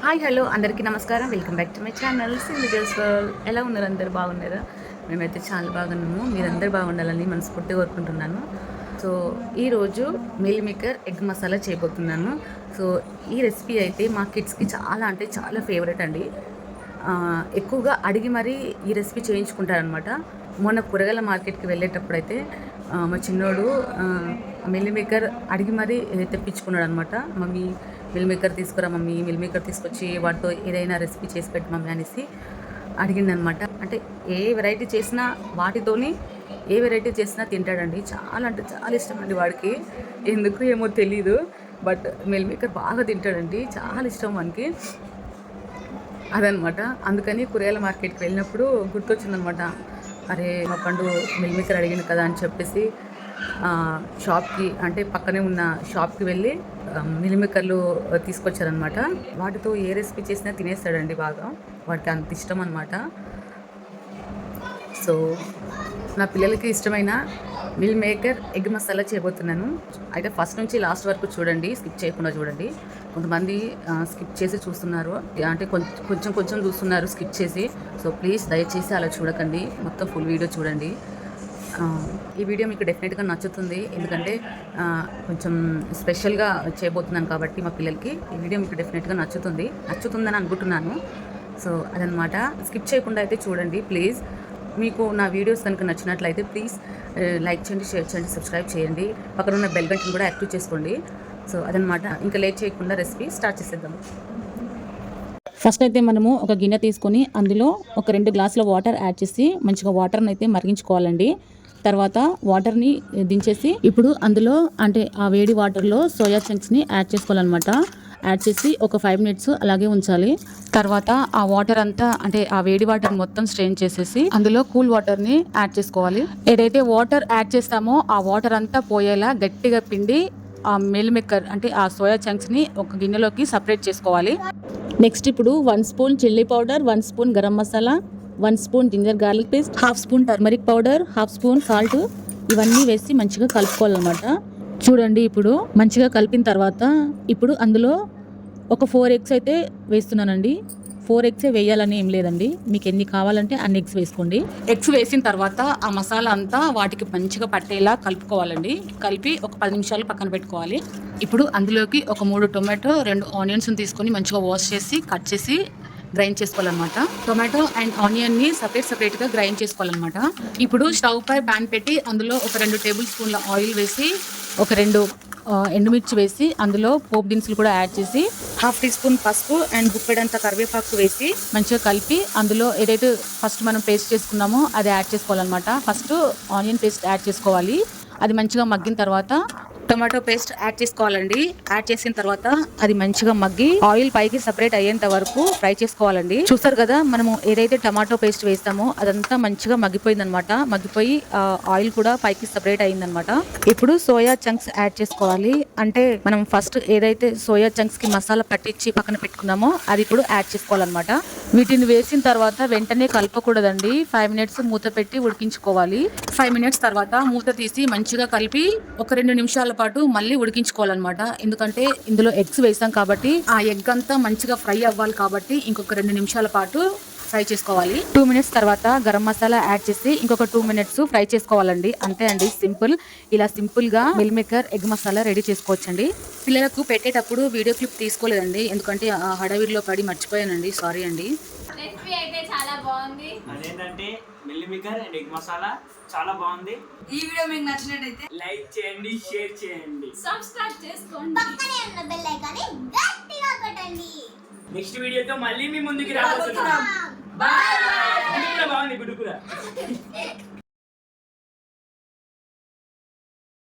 Hi hello అందరికీ నమస్కారం. Welcome back to my channel సిండిజల్స్ వరల్డ్. ఎలా ఉన్నారు? అందరు బాగున్నారా? మేమైతే చాలా బాగున్నాము. మీరందరూ బాగుండాలని మనస్ఫూర్తిగా కోరుకుంటున్నాను. సో ఈరోజు మీల్ మేకర్ ఎగ్ మసాలా చేయబోతున్నాను. సో ఈ రెసిపీ అయితే మా కిడ్స్కి చాలా అంటే చాలా ఫేవరెట్ అండి. ఎక్కువగా అడిగి మరీ ఈ రెసిపీ చేయించుకుంటారనమాట. మొన్న కూరగాయల మార్కెట్కి వెళ్ళేటప్పుడు అయితే మా చిన్నోడు మిల్ మేకర్ అడిగి మరీ తెప్పించుకున్నాడు అనమాట. మమ్మీ మిల్ మేకర్ తీసుకురా మమ్మీ, మిల్ మేకర్ తీసుకొచ్చి వాటితో ఏదైనా రెసిపీ చేసి పెట్టి మమ్మీ అనేసి అడిగిందనమాట. అంటే ఏ వెరైటీ చేసినా వాటితోని ఏ వెరైటీ చేసినా తింటాడండి. చాలా అంటే చాలా ఇష్టం అండి వాడికి. ఎందుకు ఏమో తెలీదు, బట్ మిల్ మేకర్ బాగా తింటాడండి. చాలా ఇష్టం వానికి అదనమాట. అందుకని కూరగాయల మార్కెట్కి వెళ్ళినప్పుడు గుర్తొచ్చిందనమాట. అరే మా పండు మిల్ మేకర్ అడిగింది కదా అని చెప్పేసి షాప్కి అంటే పక్కనే ఉన్న షాప్కి వెళ్ళి మిల్ మేకర్లు తీసుకొచ్చారనమాట. వాటితో ఏ రెసిపీ చేసినా తినేస్తాడండి బాగా. వాటికి అంత ఇష్టం అనమాట. సో నా పిల్లలకి ఇష్టమైన మిల్ మేకర్ ఎగ్ మసాలా చేయబోతున్నాను. అయితే ఫస్ట్ నుంచి లాస్ట్ వరకు చూడండి, స్కిప్ చేయకుండా చూడండి. కొంతమంది స్కిప్ చేసి చూస్తున్నారు, అంటే కొంచెం కొంచెం చూస్తున్నారు స్కిప్ చేసి. సో ప్లీజ్ దయచేసి అలా చూడకండి, మొత్తం ఫుల్ వీడియో చూడండి. ఈ వీడియో మీకు డెఫినెట్గా నచ్చుతుంది, ఎందుకంటే కొంచెం స్పెషల్గా చేయబోతున్నాను కాబట్టి మా పిల్లలకి ఈ వీడియో మీకు డెఫినెట్గా నచ్చుతుందని అనుకుంటున్నాను. సో అదనమాట. స్కిప్ చేయకుండా అయితే చూడండి ప్లీజ్. మీకు నా వీడియోస్ కనుక నచ్చినట్లయితే ప్లీజ్ లైక్ చేయండి, షేర్ చేయండి, సబ్స్క్రైబ్ చేయండి. పక్కన ఉన్న బెల్ బటన్ కూడా యాక్టివ్ చేసుకోండి. సో అదనమాట. ఇంకా లేట్ చేయకుండా రెసిపీ స్టార్ట్ చేసేద్దాం. ఫస్ట్ అయితే మనము ఒక గిన్నె తీసుకొని అందులో ఒక 2 గ్లాసుల వాటర్ యాడ్ చేసి మంచిగా వాటర్ని అయితే మరిగించుకోవాలండి. తర్వాత వాటర్ని దించేసి ఇప్పుడు అందులో అంటే ఆ వేడి వాటర్లో సోయా చంక్స్ని యాడ్ చేసుకోవాలన్నమాట. యాడ్ చేసి ఒక 5 మినిట్స్ అలాగే ఉంచాలి. తర్వాత ఆ వాటర్ అంతా అంటే ఆ వేడి వాటర్ మొత్తం స్ట్రెయిన్ చేసేసి అందులో కూల్ వాటర్ని యాడ్ చేసుకోవాలి. ఏదైతే వాటర్ యాడ్ చేస్తామో ఆ వాటర్ అంతా పోయేలా గట్టిగా పిండి ఆ మిల్ మేకర్ అంటే ఆ సోయా చంక్స్ని ఒక గిన్నెలోకి సపరేట్ చేసుకోవాలి. నెక్స్ట్ ఇప్పుడు 1 spoon chilli powder, 1 spoon garam masala, 1 spoon ginger garlic paste, 1/2 spoon turmeric powder, 1/2 spoon salt ఇవన్నీ వేసి మంచిగా కలుపుకోవాలన్నమాట. చూడండి ఇప్పుడు మంచిగా కలిపిన తర్వాత ఇప్పుడు అందులో ఒక 4 ఎగ్స్ అయితే వేస్తున్నానండి. 4 ఎగ్సే వేయాలని ఏం లేదండి, మీకు ఎన్ని కావాలంటే అన్ని ఎగ్స్ వేసుకోండి. ఎగ్స్ వేసిన తర్వాత ఆ మసాలా అంతా వాటికి మంచిగా పట్టేలా కలుపుకోవాలండి. కలిపి ఒక 10 నిమిషాలు పక్కన పెట్టుకోవాలి. ఇప్పుడు అందులోకి ఒక 3 టొమాటో, 2 ఆనియన్స్ని తీసుకొని మంచిగా వాష్ చేసి కట్ చేసి గ్రైండ్ చేసుకోవాలన్నమాట. టొమాటో అండ్ ఆనియన్ని సపరేట్గా గ్రైండ్ చేసుకోవాలన్నమాట. ఇప్పుడు స్టవ్ పై ప్యాన్ పెట్టి అందులో ఒక 2 టేబుల్ స్పూన్ల ఆయిల్ వేసి ఒక 2 ఎండుమిర్చి వేసి అందులో పోపు దినుసులు కూడా యాడ్ చేసి 1/2 టీ స్పూన్ పసుపు అండ్ గుప్పెడంత కరివేపాకు వేసి మంచిగా కలిపి అందులో ఏదైతే ఫస్ట్ మనం పేస్ట్ చేసుకున్నామో అది యాడ్ చేసుకోవాలన్నమాట. ఫస్ట్ ఆనియన్ పేస్ట్ యాడ్ చేసుకోవాలి. అది మంచిగా మగ్గిన తర్వాత టొమాటో పేస్ట్ యాడ్ చేసుకోవాలండి. యాడ్ చేసిన తర్వాత అది మంచిగా మగ్గి ఆయిల్ పైకి సపరేట్ అయ్యేంత వరకు ఫ్రై చేసుకోవాలండి. చూస్తారు కదా, మనము ఏదైతే టమాటో పేస్ట్ వేస్తామో అదంతా మంచిగా మగ్గిపోయిందనమాట. మగ్గిపోయి ఆయిల్ కూడా పైకి సపరేట్ అయ్యిందనమాట. ఇప్పుడు సోయా చంక్స్ యాడ్ చేసుకోవాలి. అంటే మనం ఫస్ట్ ఏదైతే సోయా చంక్స్ కి మసాలా పట్టించి పక్కన పెట్టుకున్నామో అది ఇప్పుడు యాడ్ చేసుకోవాలన్నమాట. వీటిని వేసిన తర్వాత వెంటనే కలపకూడదండి. 5 మినిట్స్ మూత పెట్టి ఉడికించుకోవాలి. 5 మినిట్స్ తర్వాత మూత తీసి మంచిగా కలిపి ఒక 2 నిమిషాల పాటు మళ్ళీ ఉడికించుకోవాలన్నమాట. ఎందుకంటే ఇందులో ఎగ్స్ వేసాం కాబట్టి ఆ ఎగ్ అంతా మంచిగా ఫ్రై అవ్వాలి కాబట్టి ఇంకొక 2 నిమిషాల పాటు ఫ్రై చేసుకోవాలి. 2 మినిట్స్ తర్వాత గరం మసాలా యాడ్ చేసి ఇంకొక 2 మినిట్స్ ఫ్రై చేసుకోవాలండి. అంతే అండి, సింపుల్. ఇలా సింపుల్ గా meal maker egg masala ready చేసుకోవచ్చండి. పిల్లలకు పెట్టేటప్పుడు వీడియో క్లిప్ తీసుకోలేదండి, ఎందుకంటే ఆ హడావిడిలో పడి మర్చిపోయానండి, సారీ అండి. రెసిపీ అయితే చాలా బాగుంది. అదేంటంటే meal maker and egg masala చాలా బాగుంది. ఈ వీడియో మీకు నచ్చినట్లయితే లైక్ చేయండి, షేర్ చేయండి, సబ్స్క్రైబ్ చేసుకోండి, పక్కనే ఉన్న బెల్ ఐకాన్ని గట్టిగా కొట్టండి. నెక్స్ట్ వీడియోతో మళ్ళీ మీ ముందుకి రాబోతున్నాం.